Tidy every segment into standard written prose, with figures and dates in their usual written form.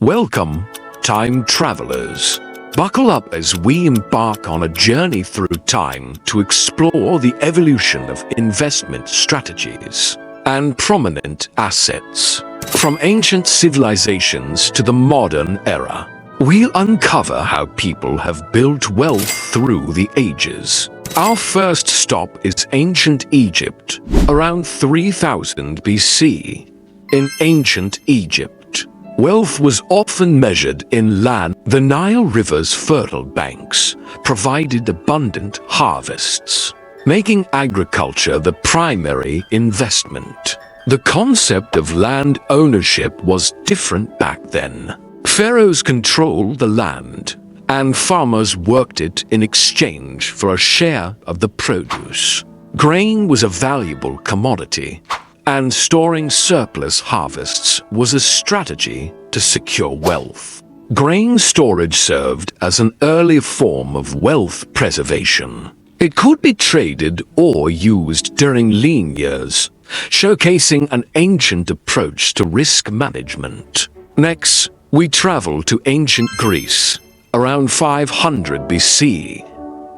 Welcome, time travelers. Buckle up as we embark on a journey through time to explore the evolution of investment strategies and prominent assets. From ancient civilizations to the modern era, we'll uncover how people have built wealth through the ages. Our first stop is ancient Egypt, around 3000 BC. In ancient Egypt, wealth was often measured in land. The Nile River's fertile banks provided abundant harvests, making agriculture the primary investment. The concept of land ownership was different back then. Pharaohs controlled the land, and farmers worked it in exchange for a share of the produce. Grain was a valuable commodity, and storing surplus harvests was a strategy to secure wealth. Grain storage served as an early form of wealth preservation. It could be traded or used during lean years, showcasing an ancient approach to risk management. Next, we travel to ancient Greece, around 500 BC.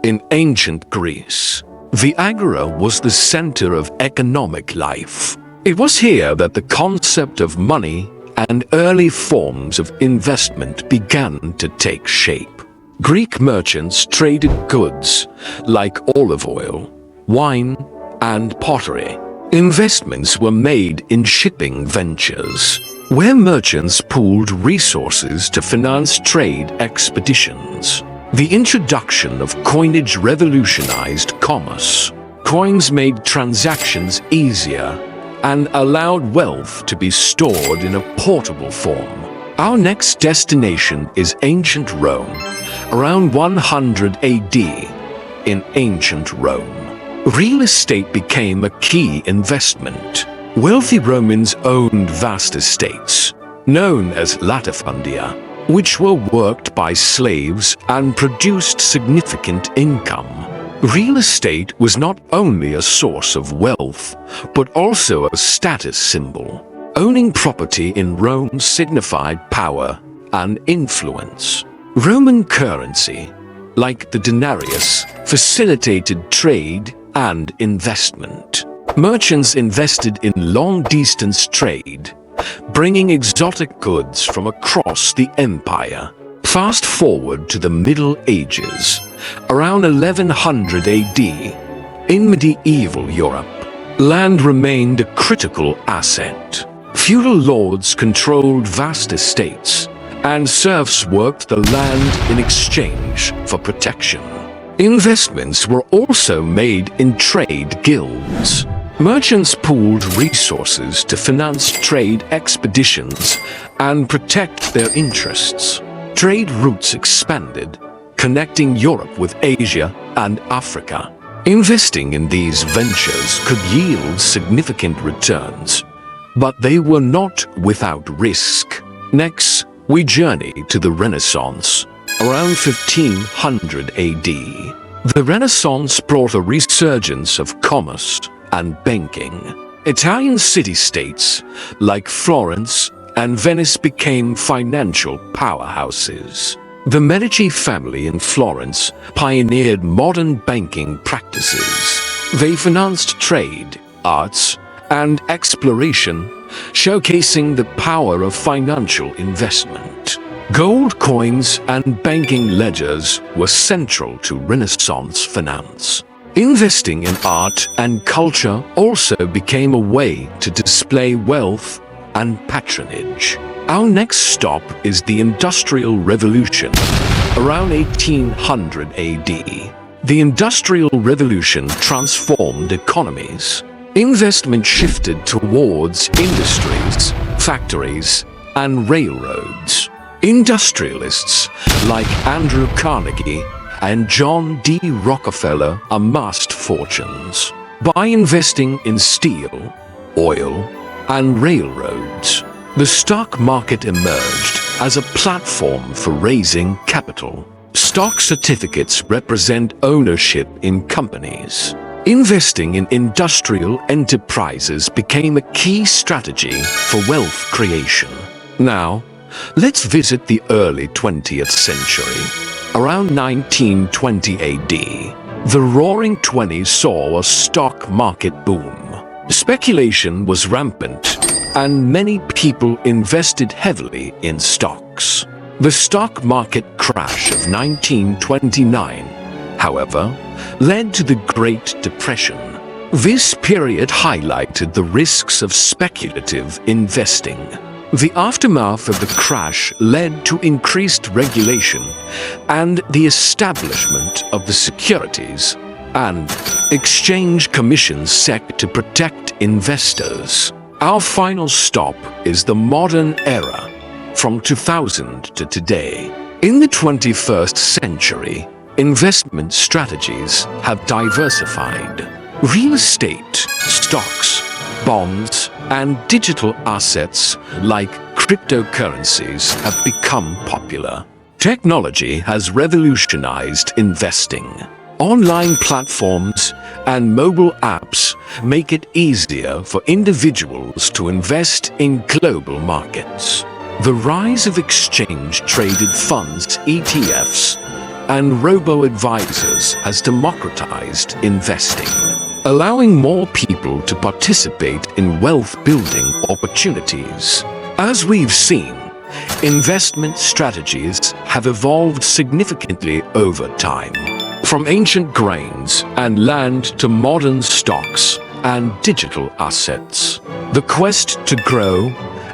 In ancient Greece, the agora was the center of economic life. It was here that the concept of money and early forms of investment began to take shape. Greek merchants traded goods like olive oil, wine, and pottery. Investments were made in shipping ventures, where merchants pooled resources to finance trade expeditions. The introduction of coinage revolutionized commerce. Coins made transactions easier and allowed wealth to be stored in a portable form. Our next destination is ancient Rome, around 100 AD. In ancient Rome, real estate became a key investment. Wealthy Romans owned vast estates, known as latifundia, which were worked by slaves and produced significant income. Real estate was not only a source of wealth, but also a status symbol. Owning property in Rome signified power and influence. Roman currency, like the denarius, facilitated trade and investment. Merchants invested in long-distance trade, bringing exotic goods from across the empire. Fast forward to the Middle Ages, around 1100 AD. In medieval Europe, land remained a critical asset. Feudal lords controlled vast estates, and serfs worked the land in exchange for protection. Investments were also made in trade guilds. Merchants pooled resources to finance trade expeditions and protect their interests. Trade routes expanded, connecting Europe with Asia and Africa. Investing in these ventures could yield significant returns, but they were not without risk. Next, we journey to the Renaissance, around 1500 AD. The Renaissance brought a resurgence of commerce and banking. Italian city-states like Florence and Venice became financial powerhouses. The Medici family in Florence pioneered modern banking practices. They financed trade, arts, and exploration, showcasing the power of financial investment. Gold coins and banking ledgers were central to Renaissance finance. Investing in art and culture also became a way to display wealth and patronage. Our next stop is the Industrial Revolution, around 1800 AD. The Industrial Revolution transformed economies. Investment shifted towards industries, factories, and railroads. Industrialists like Andrew Carnegie and John D. Rockefeller amassed fortunes by investing in steel, oil, and railroads. The stock market emerged as a platform for raising capital. Stock certificates represent ownership in companies. Investing in industrial enterprises became a key strategy for wealth creation. Now, Let's visit the early 20th century. Around 1920 AD, the Roaring Twenties saw a stock market boom. Speculation was rampant, and many people invested heavily in stocks. The stock market crash of 1929, however, led to the Great Depression. This period highlighted the risks of speculative investing. The aftermath of the crash led to increased regulation and the establishment of the Securities and Exchange Commission set to protect investors. Our final stop is the modern era, from 2000 to today. In the 21st century, investment strategies have diversified. Real estate, stocks, bonds, and digital assets like cryptocurrencies have become popular. Technology has revolutionized investing. Online platforms and mobile apps make it easier for individuals to invest in global markets. The rise of exchange-traded funds, ETFs, and robo-advisors has democratized investing, allowing more people to participate in wealth-building opportunities. As we've seen, investment strategies have evolved significantly over time. From ancient grains and land to modern stocks and digital assets, the quest to grow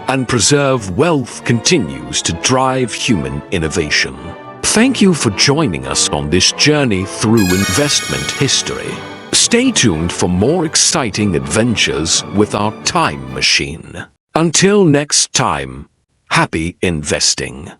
and preserve wealth continues to drive human innovation. Thank you for joining us on this journey through investment history. Stay tuned for more exciting adventures with our time machine. Until next time, happy investing.